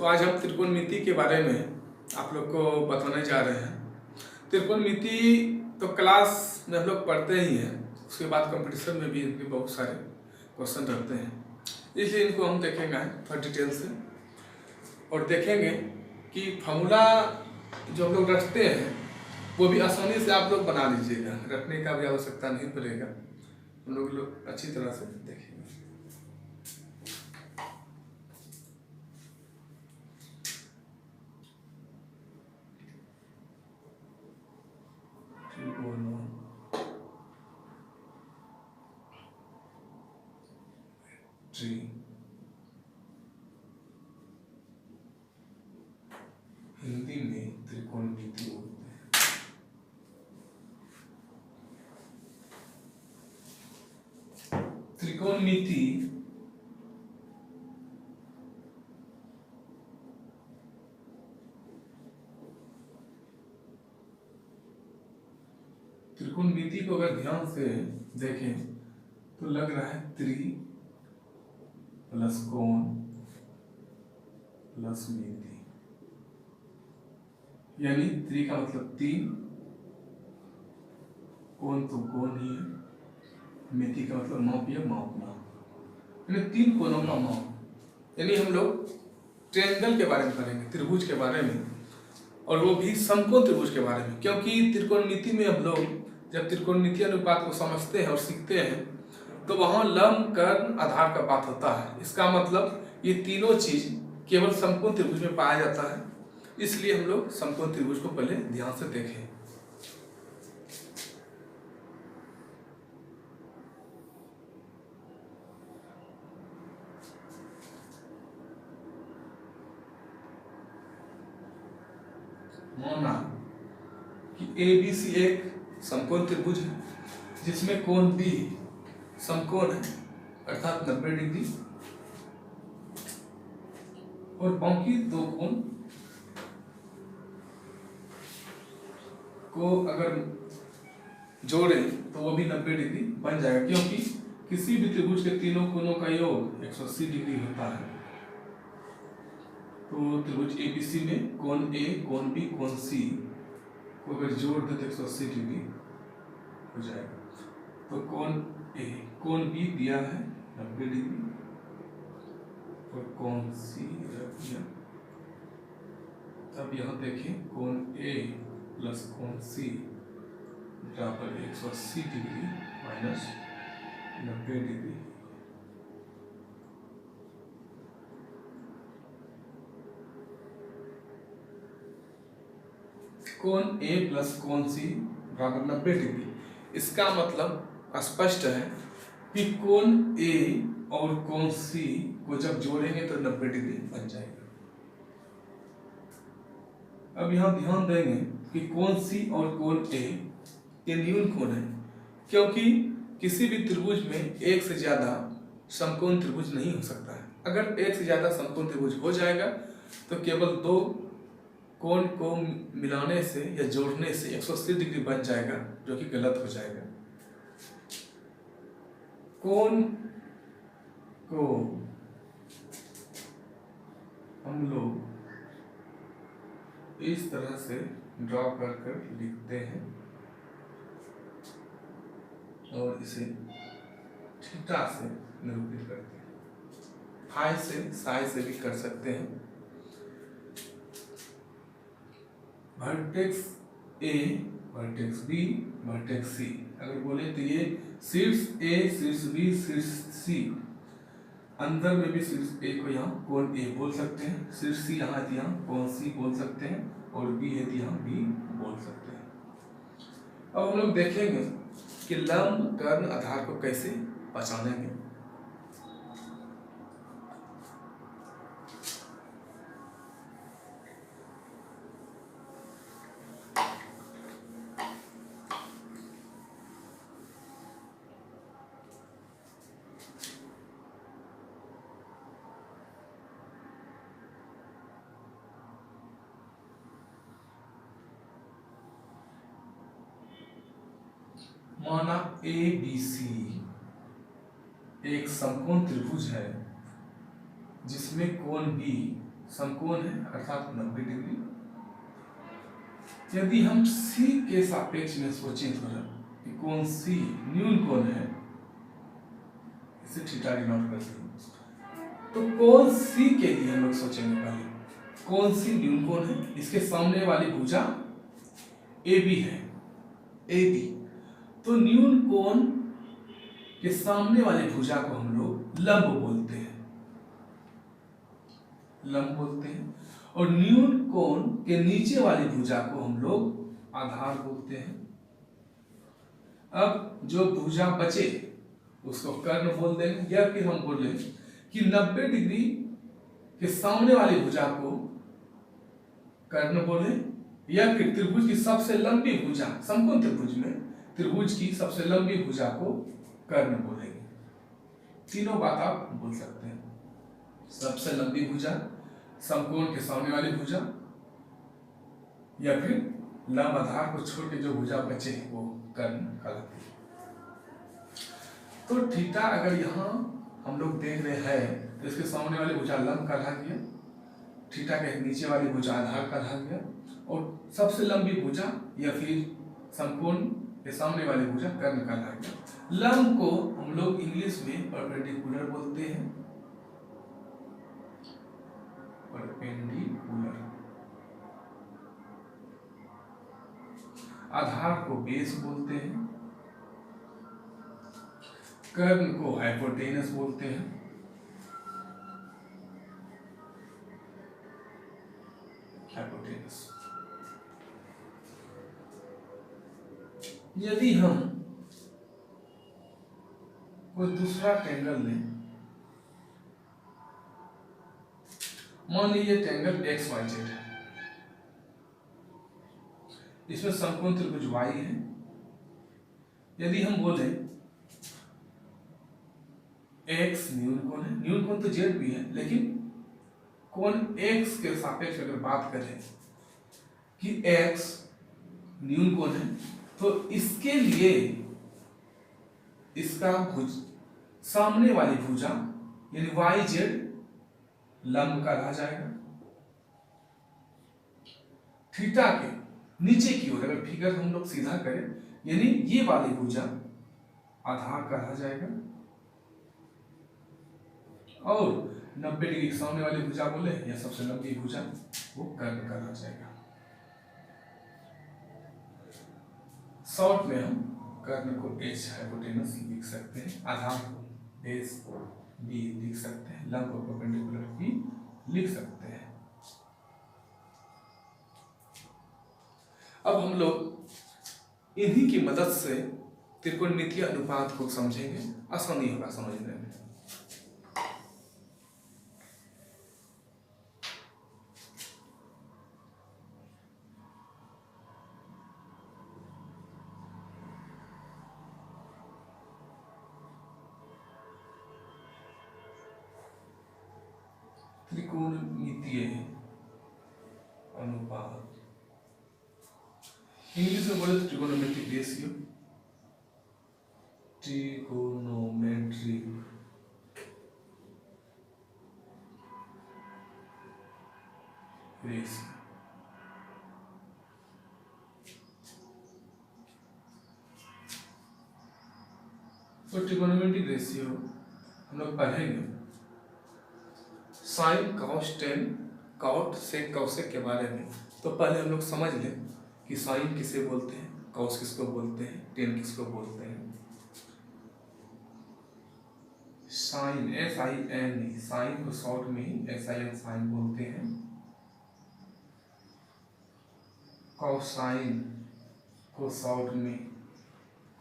तो आज हम त्रिकोणमिति के बारे में आप लोग को बताने जा रहे हैं। त्रिकोणमिति तो क्लास में हम लोग पढ़ते ही हैं, उसके बाद कंपटीशन में भी इनके बहुत सारे क्वेश्चन रहते हैं, इसलिए इनको हम देखेंगे थोड़ा डिटेल से और देखेंगे कि फॉर्मूला जो हम लोग रखते हैं वो भी आसानी से आप लोग बना लीजिएगा, रखने का भी आवश्यकता नहीं पड़ेगा। हम लोग अच्छी तरह से देखेंगे। हिंदी में त्रिकोणमिति बोलते हैं। त्रिकोणमिति त्रिकोणमिति को अगर ध्यान से देखें तो लग रहा है त्रि प्लस कोण प्लस मिति, यानी त्रि का मतलब तीन, कोण तो कोण ही है, मिति का मतलब माप या मापना, यानी तीन कोणों का माप। यानी हम लोग ट्रायंगल के बारे में करेंगे, त्रिभुज के बारे में, और वो भी समकोण त्रिभुज के बारे में। क्योंकि त्रिकोणमिति में हम लोग जब त्रिकोणमितीय अनुपात को समझते हैं और सीखते हैं तो वहां लंब कर्ण आधार का बात होता है। इसका मतलब ये तीनों चीज केवल समकोण त्रिभुज में पाया जाता है, इसलिए हम लोग समकोण त्रिभुज को पहले ध्यान से देखें। माना कि ABC एक समकोण त्रिभुज है जिसमें कोण B समकोण है अर्थात 90 डिग्री, और बाकी दो कोण को अगर जोड़े तो वो भी 90 डिग्री बन जाएगा, क्योंकि किसी भी त्रिभुज के तीनों कोणों का योग 180 डिग्री होता है। तो त्रिभुज ABC में कोण A, कोण B, कोण C को अगर जोड़ दे तो 180 डिग्री हो जाएगा। तो कोण A, कोण B दिया है 90 डिग्री और कोण C रख दिया। अब यहाँ देखें कोण A प्लस कोण C बराबर 180 डिग्री माइनस 90 डिग्री। कोण A प्लस कोण C बराबर 90 डिग्री। इसका मतलब स्पष्ट है कि कोण A और कोण C को जब जोड़ेंगे तो 90 डिग्री बन जाएगा। अब यहाँ ध्यान देंगे कि कोण C और कोण A ये न्यून कोण है, क्योंकि किसी भी त्रिभुज में एक से ज्यादा समकोण त्रिभुज नहीं हो सकता है। अगर एक से ज्यादा समकोण त्रिभुज हो जाएगा तो केवल दो कोण को मिलाने से या जोड़ने से 180 डिग्री बन जाएगा, जो कि गलत हो जाएगा। कोण को हम लोग इस तरह से ड्रॉ कर लिखते हैं और इसे थीटा से निरूपित करते हैं। फाई से साई से भी कर सकते हैं। Vertex A, vertex B, vertex C अगर बोले तो ये शीर्ष A, शीर्ष B, शीर्ष C, अंदर में भी शीर्ष A को यहाँ कोण A बोल सकते हैं, शीर्ष C यहाँ कोण C बोल सकते हैं, और B है यहाँ B बोल सकते हैं। अब हम लोग देखेंगे कि लंब कर्ण आधार को कैसे पहचानेंगे। माना ABC एक समकोण त्रिभुज है जिसमें कोण B समकोण है अर्थात 90 डिग्री। यदि हम C के सापेक्ष में सोचें थोड़ा कि कोण C न्यून कोण है, इसे थीटा डिनोट करते हैं, तो कोण C के लिए हम लोग सोचेंगे पहले। कोण C न्यून कोण है, इसके सामने वाली भुजा AB है, AB। तो न्यून कोण के सामने वाली भुजा को हम लोग लंब बोलते हैं, लंब बोलते हैं। और न्यून कोण के नीचे वाली भुजा को हम लोग आधार बोलते हैं। अब जो भुजा बचे उसको कर्ण बोल देंगे, या फिर हम बोले कि 90 डिग्री के सामने वाली भुजा को कर्ण बोले, या फिर त्रिभुज की सबसे लंबी भुजा, समकोण त्रिभुज में त्रिभुज की सबसे लंबी भुजा को कर्ण बोलेंगे। तीनों बात आप बोल सकते हैं, सबसे लंबी भुजा, समकोण के सामने वाली भुजा, या फिर लंब आधार को छोड़ के जो भुजा बचे वो कर्ण कहलाती है। तो थीटा अगर यहाँ हम लोग देख रहे हैं तो इसके सामने वाली भुजा लंब कहला गया, थीटा के नीचे वाली भुजा आधार कहला गया, और सबसे लंबी भुजा या फिर समकोण के सामने वाली भुजा कर्ण कहला गया। लंब को हम लोग इंग्लिश में परपेंडिकुलर बोलते हैं, परपेंडिकुलर। आधार को बेस बोलते हैं, कर्ण को हाइपोटेनस बोलते हैं, हाइपोटेनस। यदि हम कोई दूसरा ट्रायंगल लें, मान लीजिए ट्रायंगल XYZ है, इसमें समकोण त्रिभुज Y है। यदि हम बोले X न्यून कोण है, न्यून कोण तो Z भी है, लेकिन कोण X के सापेक्ष अगर बात करें कि X न्यून कोण है, तो इसके लिए इसका भुज सामने वाली भुजा यानी YZ लंब कहा जाएगा। थीटा के नीचे की ओर अगर फिगर हम लोग सीधा करें, यानी ये वाली भुजा आधार कहा जाएगा, और 90 डिग्री के सामने वाली भुजा बोले या सबसे लंबी भुजा वो कर्ण कहा जाएगा। शॉर्ट में हम कर्ण को H हाइपोटेनस लिख सकते हैं, आधार को बेस B लिख सकते हैं, लंब को परपेंडिकुलर भी लिख सकते हैं। अब हम लोग इन्हीं की मदद से त्रिकोणमितीय अनुपात को समझेंगे, आसानी होगा समझने में। त्रिकोणमितीय अनुपात इंग्लिश में बोले तो ट्रिगोनोमेट्रिक रेशियो, ट्रिगोनोमेट्रिक रेशियो। तो ट्रिगोनोमेट्रिक रेशियो हम लोग पढ़ेंगे sine cos tan cot sec cosec के बारे में। तो पहले हम लोग समझ लें कि साइन किसे बोलते हैं, कॉस किसको बोलते हैं, टेन किसको बोलते हैं। साइन SIN, साइन को शॉर्ट में ही SIN साइन बोलते हैं। कॉसाइन को शॉर्ट में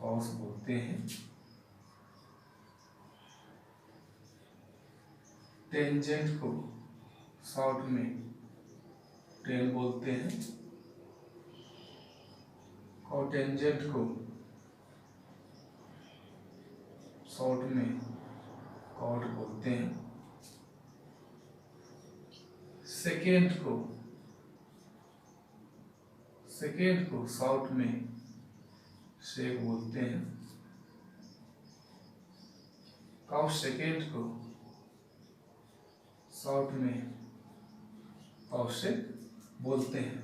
कॉस बोलते हैं। टेंजेंट को शॉर्ट में टेन बोलते हैं। कोटेंजेंट को शॉर्ट में कॉट बोलते हैं। सेकेंड को शॉर्ट में सेक बोलते हैं। कॉस सेकेंड को शॉर्ट में कॉसेक बोलते हैं।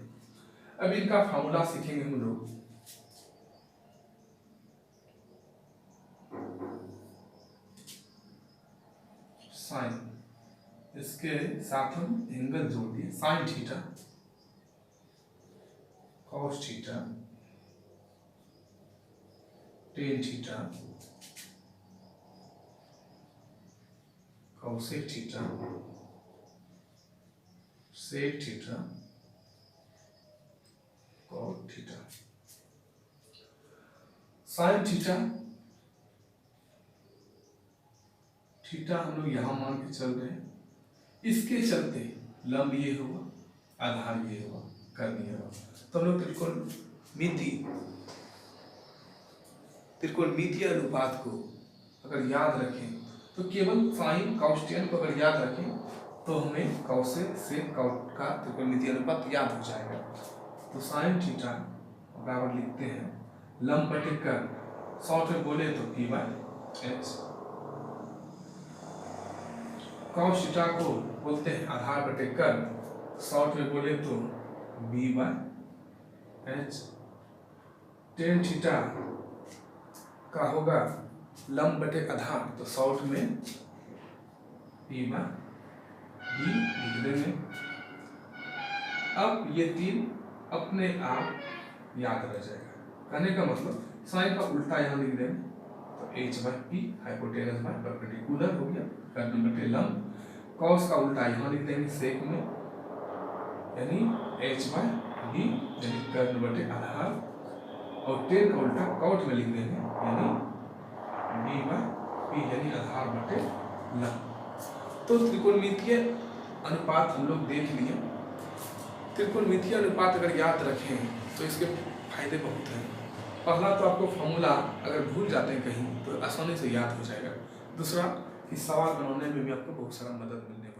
अब इनका फॉर्मूला सीखेंगे हम लोग। साइन, इसके साथ हम एंगल जोड़ दिए, sine theta cos theta tan theta cosec theta sec theta cot theta. Sine theta, theta हम लोग यहां मान के चल रहे हैं, इसके चलते लंब ये हुआ, आधार ये हुआ, कर्ण ये हुआ। तो हम लोग त्रिकोणमितीय अनुपात को अगर याद रखें तो केवल साइन कॉस टेन को अगर याद रखें तो हमें कॉसेक सेक कॉट का त्रिकोणमितीय अनुपात याद हो जाएगा। तो साइन थीटा बराबर लिखते हैं लंब बटे कर्ण, शॉर्ट में बोले तो P by H. Cos theta को बोलते हैं आधार बटे कर्ण, शॉर्ट में बोले तो B by H. Tan theta का होगा लंब बटे आधार, तो शॉर्ट में पी बाय डी लिख देंगे। अब ये तीन अपने आप याद रह जाएगा। कहने का मतलब साइन का उल्टा यहाँ लिख देंगे तो H by P, hypotenuse by perpendicular हो गया, कर्ण बटे लंब। कॉस का उल्टा यहाँ लिख देंगे सेक में, यानी एच बाय डी यानी कर्ण बटे आधार, और टेन का उल्टा कॉट में लिख देंगे यानी डी बाय पी यानी आधार बटे लंब। तो त्रिकोणमितीय अनुपात हम लोग देख लिए। त्रिकोणमितीय अनुपात अगर याद रखें तो इसके फायदे बहुत हैं। पहला तो आपको फॉर्मूला अगर भूल जाते हैं कहीं तो आसानी से याद हो जाएगा। दूसरा कि सवाल बनाने में भी आपको बहुत सारा मदद मिलने